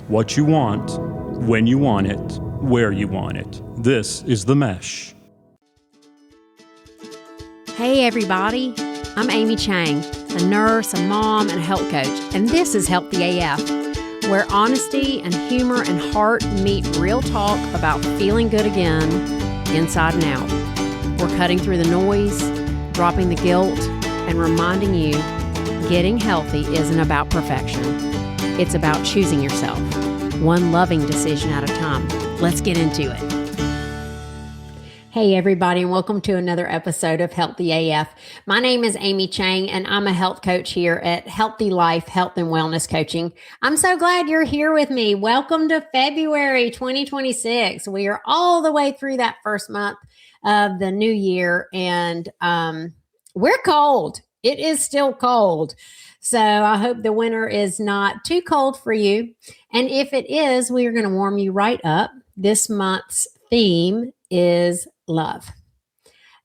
What you want, when you want it, where you want it. This is The Mesh. Hey everybody, I'm Amy Chang, a nurse, a mom, and a health coach, and this is Healthy AF, where honesty and humor and heart meet real talk about feeling good again, inside and out. We're cutting through the noise, dropping the guilt, and reminding you getting healthy isn't about perfection. It's about choosing yourself, one loving decision at a time. Let's get into it. Hey everybody, and welcome to another episode of Healthy AF. My name is Amy Chang, and I'm a health coach here at Healthy Life Health and Wellness Coaching. I'm so glad you're here with me. Welcome to February 2026. We are all the way through that first month of the new year, and we're cold. It is still cold. So I hope the winter is not too cold for you. And if it is, we are going to warm you right up. This month's theme is love.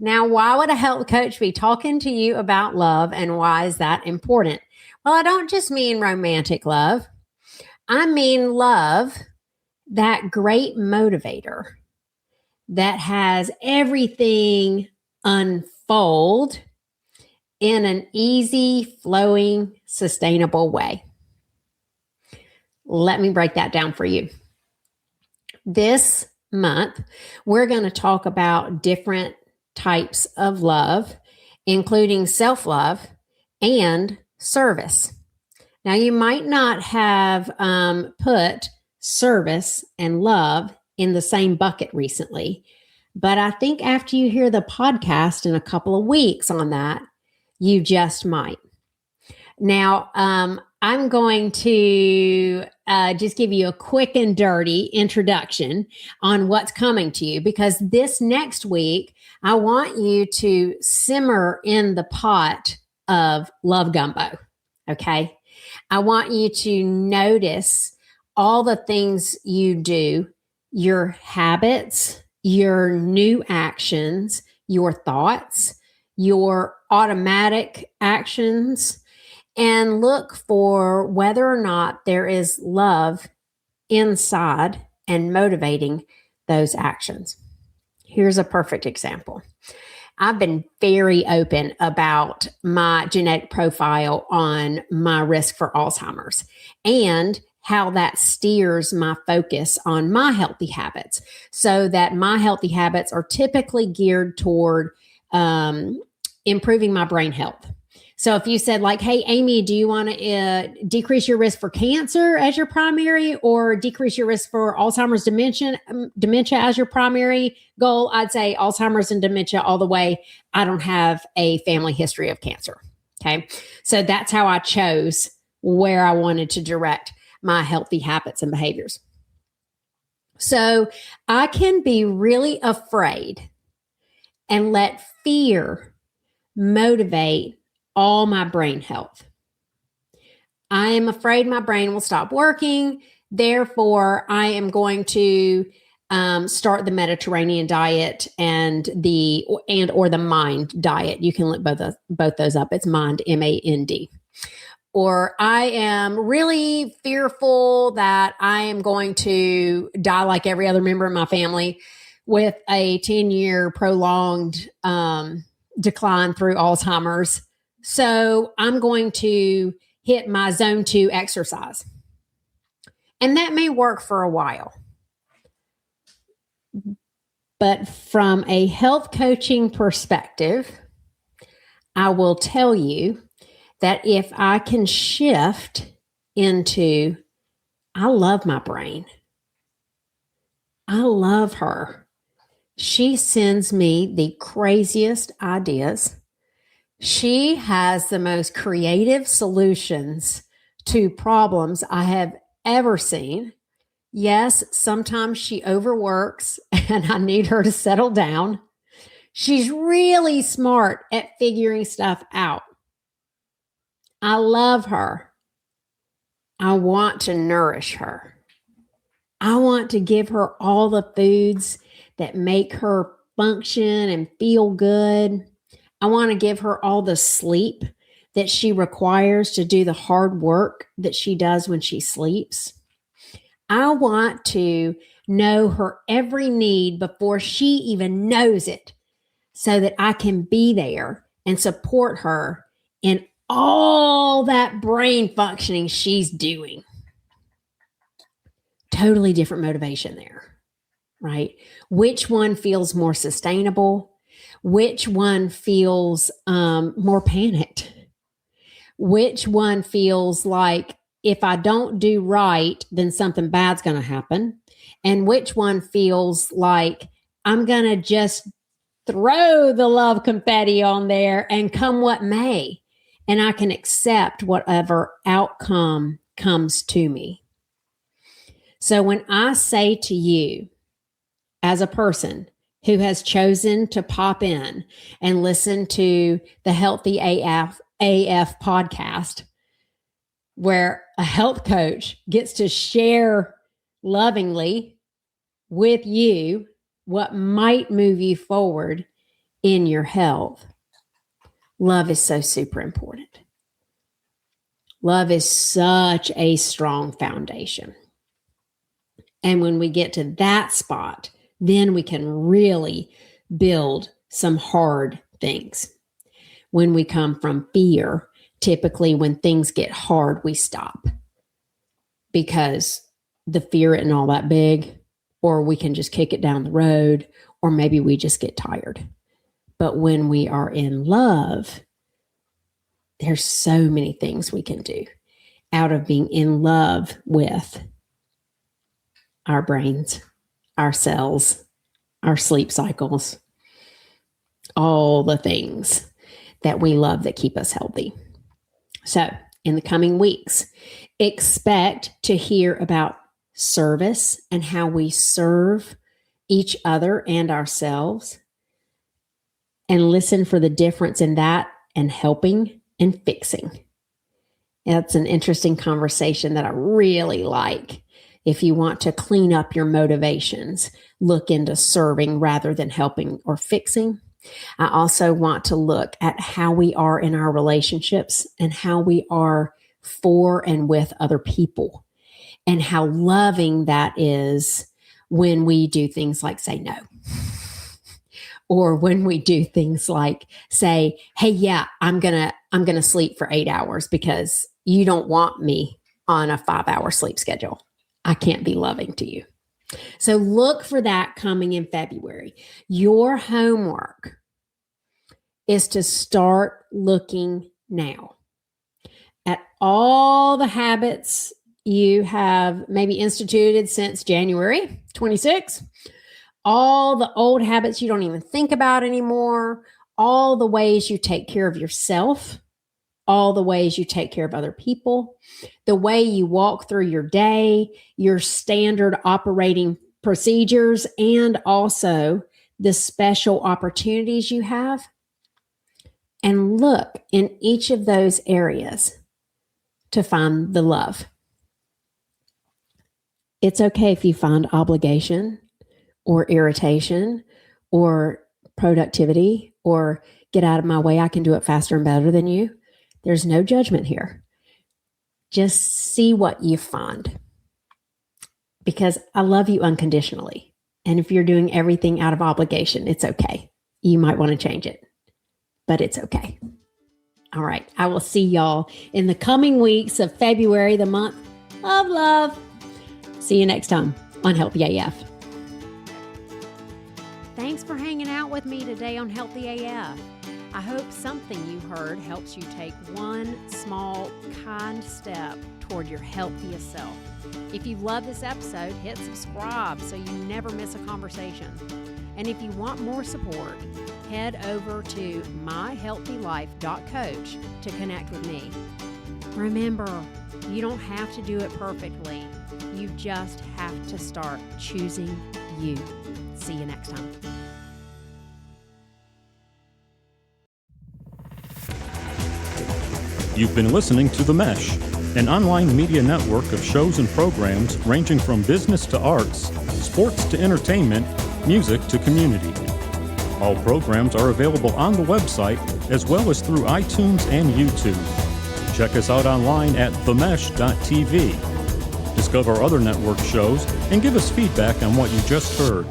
Now, why would a health coach be talking to you about love, and why is that important? Well, I don't just mean romantic love. I mean love, that great motivator that has everything unfold in an easy, flowing, sustainable way. Let me break that down for you. This month, we're going to talk about different types of love, including self-love and service. Now, you might not have put service and love in the same bucket recently, but I think after you hear the podcast in a couple of weeks on that, you just might. Now, I'm going to just give you a quick and dirty introduction on what's coming to you, because this next week, I want you to simmer in the pot of love gumbo, okay? I want you to notice all the things you do, your habits, your new actions, your thoughts, your automatic actions, and look for whether or not there is love inside and motivating those actions. Here's a perfect example. I've been very open about my genetic profile on my risk for Alzheimer's and how that steers my focus on my healthy habits, so that my healthy habits are typically geared toward improving my brain health. So if you said like, hey, Amy, do you want to decrease your risk for cancer as your primary, or decrease your risk for Alzheimer's dementia as your primary goal? I'd say Alzheimer's and dementia all the way. I don't have a family history of cancer. Okay. So that's how I chose where I wanted to direct my healthy habits and behaviors. So I can be really afraid and let fear motivate all my brain health. I am afraid my brain will stop working. Therefore, I am going to start the Mediterranean diet and or the MIND diet. You can look both those up. It's MIND, MAND. Or I am really fearful that I am going to die like every other member of my family with a 10-year prolonged decline through Alzheimer's. So I'm going to hit my zone 2 exercise. And that may work for a while. But from a health coaching perspective, I will tell you that if I can shift into, I love my brain. I love her. She sends me the craziest ideas. She has the most creative solutions to problems I have ever seen. Yes, sometimes she overworks and I need her to settle down. She's really smart at figuring stuff out. I love her. I want to nourish her. I want to give her all the foods that make her function and feel good. I want to give her all the sleep that she requires to do the hard work that she does when she sleeps. I want to know her every need before she even knows it so that I can be there and support her in all that brain functioning she's doing. Totally different motivation there, right? Which one feels more sustainable? Which one feels more panicked? Which one feels like if I don't do right, then something bad's going to happen? And which one feels like I'm going to just throw the love confetti on there and come what may, and I can accept whatever outcome comes to me. So when I say to you, as a person who has chosen to pop in and listen to the Healthy AF podcast, where a health coach gets to share lovingly with you what might move you forward in your health, love is so super important. Love is such a strong foundation. And when we get to that spot, then we can really build some hard things. When we come from fear, typically when things get hard, we stop because the fear isn't all that big, or we can just kick it down the road, or maybe we just get tired. But when we are in love, there's so many things we can do out of being in love with our brains, our cells, our sleep cycles, all the things that we love that keep us healthy. So in the coming weeks, expect to hear about service and how we serve each other and ourselves, and listen for the difference in that and helping and fixing. That's an interesting conversation that I really like. If you want to clean up your motivations, look into serving rather than helping or fixing. I also want to look at how we are in our relationships and how we are for and with other people, and how loving that is when we do things like say no. Or when we do things like say, hey, yeah, I'm gonna sleep for 8 hours because you don't want me on a 5-hour sleep schedule. I can't be loving to you. So look for that coming in February. Your homework is to start looking now at all the habits you have maybe instituted since January 26th. All the old habits you don't even think about anymore, all the ways you take care of yourself, all the ways you take care of other people, the way you walk through your day, your standard operating procedures, and also the special opportunities you have. And look in each of those areas to find the love. It's okay if you find obligation or irritation or productivity or get out of my way, I can do it faster and better than you. There's no judgment here. Just see what you find, because I love you unconditionally. And if you're doing everything out of obligation, it's okay. You might want to change it, but it's okay. All right. I will see y'all in the coming weeks of February, the month of love. See you next time on Healthy AF. Thanks for hanging out with me today on Healthy AF. I hope something you heard helps you take one small, kind step toward your healthiest self. If you love this episode, hit subscribe so you never miss a conversation. And if you want more support, head over to myhealthylife.coach to connect with me. Remember, you don't have to do it perfectly. You just have to start choosing you. See you next time. You've been listening to The Mesh, an online media network of shows and programs ranging from business to arts, sports to entertainment, music to community. All programs are available on the website as well as through iTunes and YouTube. Check us out online at themesh.tv. Discover other network shows and give us feedback on what you just heard.